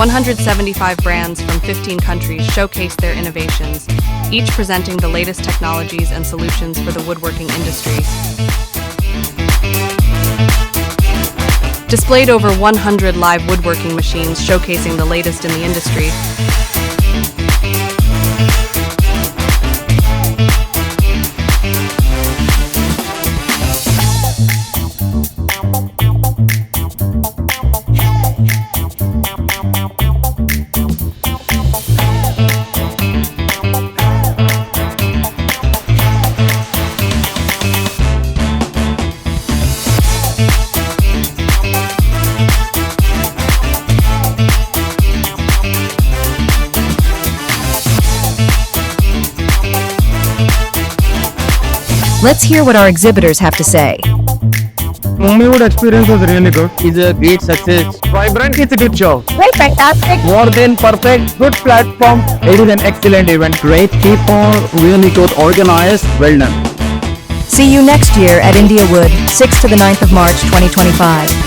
175 brands from 15 countries showcase their innovations, each presenting the latest technologies and solutions for the woodworking industry. Displayed over 100 live woodworking machines showcasing the latest in the industry. Let's hear what our exhibitors have to say. MUMBAIWOOD experience was really good. It's a great success. Vibrant, it's a good show. Great, fantastic. More than perfect, good platform. It is an excellent event. Great people, really good organized, well done. See you next year at INDIAWOOD, 6th to the 9th of March 2025.